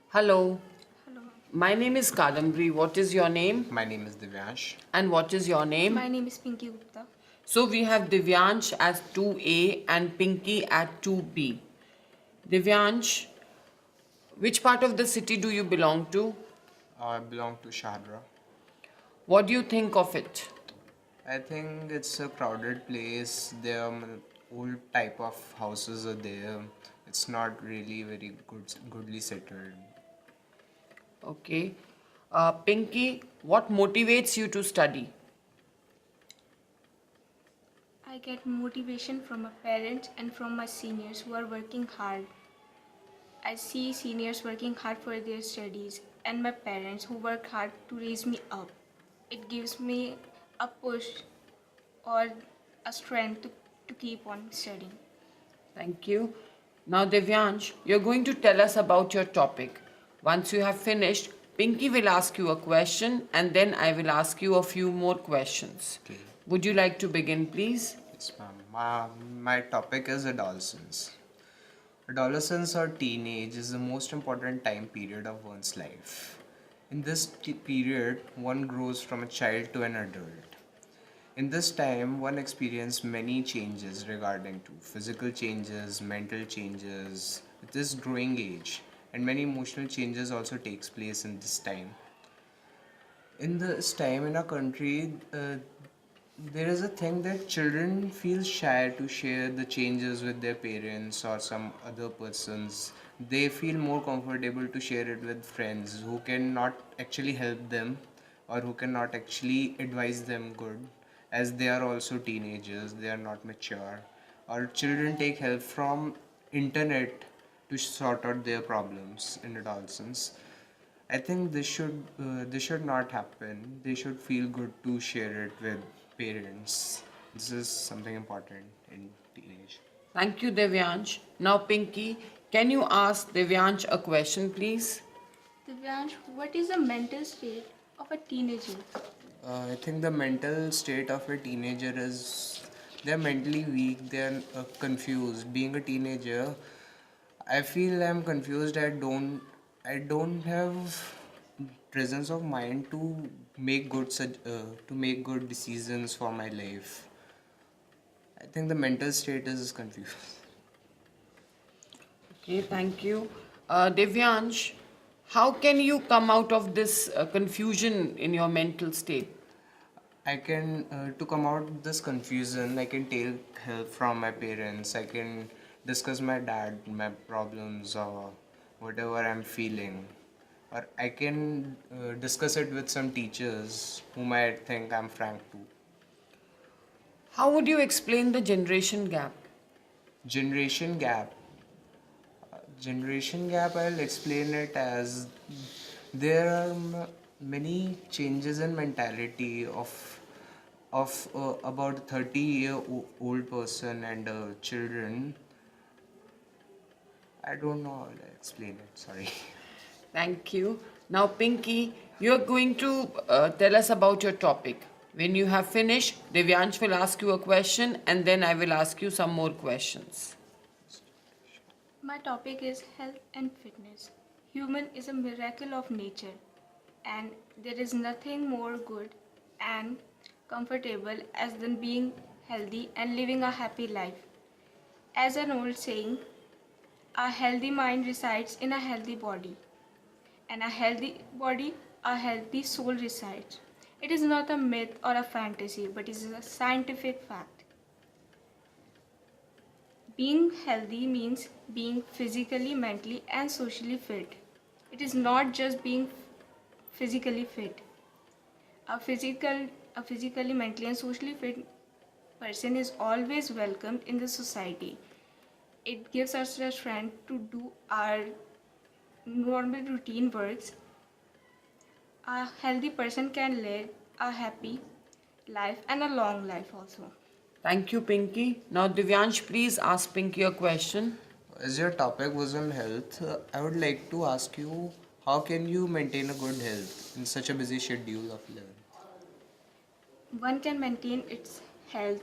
Hello, Hello. my name is Kadambri. What is your name? My name is Divyansh. And what is your name? My name is Pinky Gupta. So we have Divyansh as 2A and Pinky at 2B. Divyansh, which part of the city do you belong to? I belong to Shahadra. What do you think of it? I think it's a crowded place. There are old type of houses are there. It's not really very goodly settled. Okay. Pinky, what motivates you to study? I get motivation from my parents and from my seniors who are working hard. I see seniors working hard for their studies and my parents who work hard to raise me up. It gives me a push or a strength to keep on studying. Thank you. Now, Divyansh, you're going to tell us about your topic. Once you have finished, Pinky will ask you a question and then I will ask you a few more questions. Okay. Would you like to begin, please? Yes, ma'am. My topic is adolescence. Adolescence or teenage is the most important time period of one's life. In this period, one grows from a child to an adult. In this time, one experiences many changes regarding to physical changes, mental changes, with this growing age, and many emotional changes also takes place in this time. In this time in our country, there is a thing that children feel shy to share the changes with their parents or some other persons. They feel more comfortable to share it with friends who cannot actually help them or who cannot actually advise them good, as they are also teenagers, they are not mature, or children take help from internet to sort out their problems in adolescence. I think this should not happen. They should feel good to share it with parents. This is something important in teenage. Thank you, Devyansh. Now, Pinky, can you ask Devyansh a question, please? Divyansh, what is the mental state of a teenager? I think the mental state of a teenager is they're mentally weak. They're confused. Being a teenager, I feel I'm confused. I don't have presence of mind to make good decisions for my life. I think the mental state is confused. Okay, thank you. Devyansh, how can you come out of this confusion in your mental state? I can to come out of this confusion. I can take help from my parents. I can discuss my dad my problems or whatever I'm feeling, or I can discuss it with some teachers whom I think I'm frank to. How would you explain the generation gap? Generation gap. Generation gap. I'll explain it as there are many changes in mentality of about 30-year-old person and children. I don't know how to explain it. Sorry. Thank you. Now, Pinky, you're going to tell us about your topic. When you have finished, Devyansh will ask you a question and then I will ask you some more questions. My topic is health and fitness. Human is a miracle of nature, and there is nothing more good and comfortable as than being healthy and living a happy life. As an old saying, a healthy mind resides in a healthy body, and a healthy body, a healthy soul resides. It is not a myth or a fantasy, but it is a scientific fact. Being healthy means being physically, mentally, and socially fit. It is not just being physically fit. A physical, a physically, mentally, and socially fit person is always welcomed in the society. It gives us the strength to do our normal routine works. A healthy person can live a happy life and a long life also. Thank you, Pinky. Now, Divyansh, please ask Pinky a question. As your topic was on health, I would like to ask you, how can you maintain a good health in such a busy schedule of living? One can maintain its health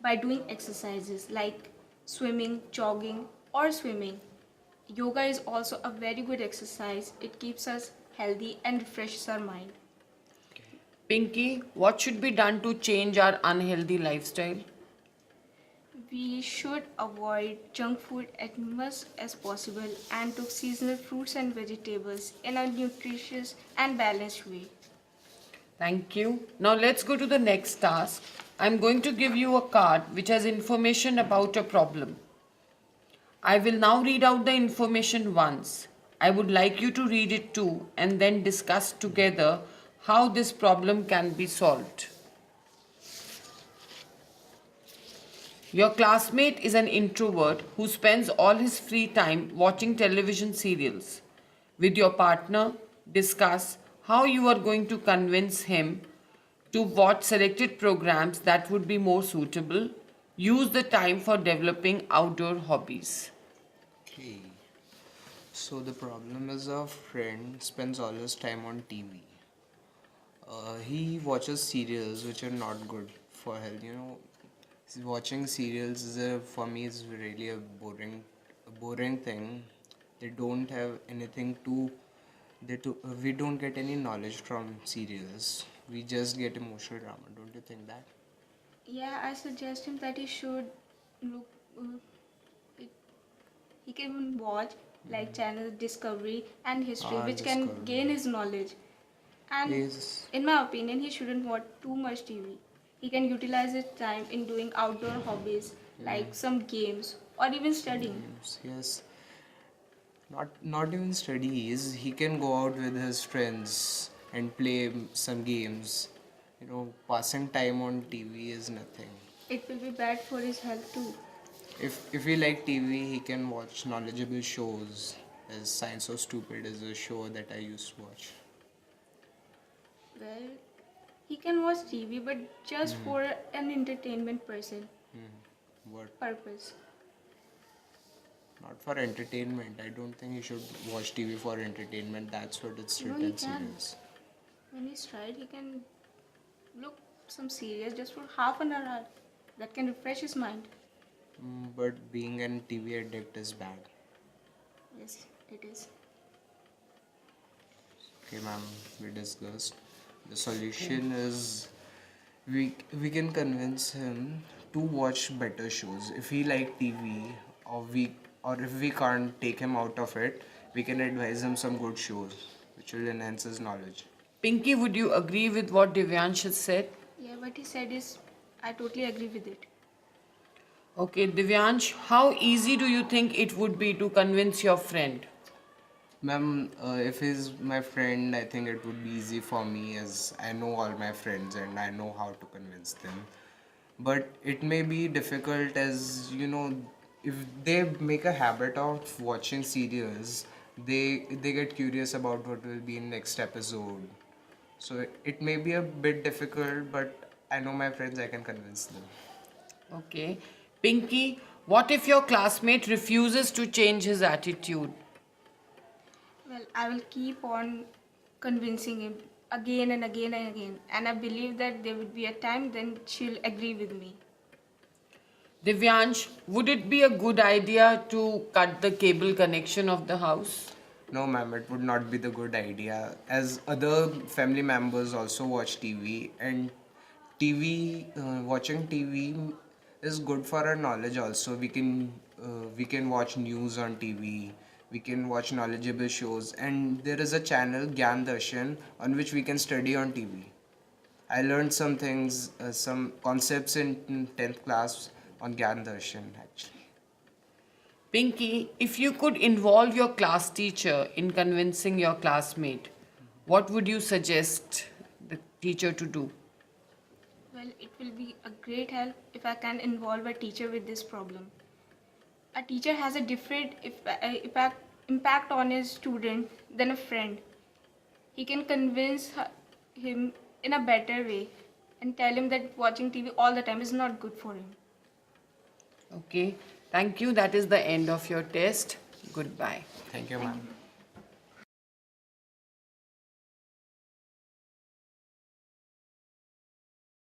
by doing exercises like swimming, jogging, or swimming. Yoga is also a very good exercise. It keeps us healthy and refreshes our mind. Pinky, what should be done to change our unhealthy lifestyle? We should avoid junk food as much as possible and cook seasonal fruits and vegetables in a nutritious and balanced way. Thank you. Now let's go to the next task. I'm going to give you a card which has information about a problem. I will now read out the information once. I would like you to read it too and then discuss together how this problem can be solved. Your classmate is an introvert who spends all his free time watching television serials. With your partner, discuss how you are going to convince him to watch selected programs that would be more suitable. Use the time for developing outdoor hobbies. Okay. So the problem is a friend spends all his time on TV. He watches serials which are not good for health. Watching serials for me is really a boring thing. They don't have anything to. We don't get any knowledge from serials. We just get emotional drama. Don't you think that? Yeah, I suggest him that he should look. It, he can watch like channel Discovery and History, which can Discovery. gain his knowledge. And Yes. in my opinion, he shouldn't watch too much TV. He can utilize his time in doing outdoor hobbies like some games or even studying. Yes. Not even studies. He can go out with his friends and play some games. Passing time on TV is nothing. It will be bad for his health too. If he like TV, he can watch knowledgeable shows. As Science So Stupid is a show that I used to watch. Well, he can watch TV, but just for an entertainment What? purpose. Not for entertainment. I don't think he should watch TV for entertainment. That's what it's No, he written can. serious. When he's tried, he can look some series just for half an hour. That can refresh his mind. But being an TV addict is bad. Yes, it is. Okay, ma'am, we discussed. The solution is we can convince him to watch better shows. If he like TV, or if we can't take him out of it, we can advise him some good shows which will enhance his knowledge. Pinky, would you agree with what Divyansh has said? Yeah, what he said is, I totally agree with it. Okay, Divyansh, how easy do you think it would be to convince your friend? Ma'am, if he's my friend, I think it would be easy for me as I know all my friends and I know how to convince them. But it may be difficult as if they make a habit of watching serials, they get curious about what will be in next episode. So it may be a bit difficult, but I know my friends, I can convince them. Okay. Pinky, what if your classmate refuses to change his attitude? Well, I will keep on convincing him again and again and again. And I believe that there would be a time then she'll agree with me. Divyansh, would it be a good idea to cut the cable connection of the house? No, ma'am, it would not be the good idea. As other family members also watch TV, and watching TV is good for our knowledge. Also, we can watch news on TV. We can watch knowledgeable shows, and there is a channel Gyan Darshan on which we can study on TV. I learned some things, some concepts in 10th class on Gyan Darshan actually. Pinky, if you could involve your class teacher in convincing your classmate, what would you suggest the teacher to do? Well, it will be a great help if I can involve a teacher with this problem. A teacher has a different impact on his student than a friend. He can convince him in a better way and tell him that watching TV all the time is not good for him. Okay, thank you. That is the end of your test. Goodbye. Thank you, ma'am.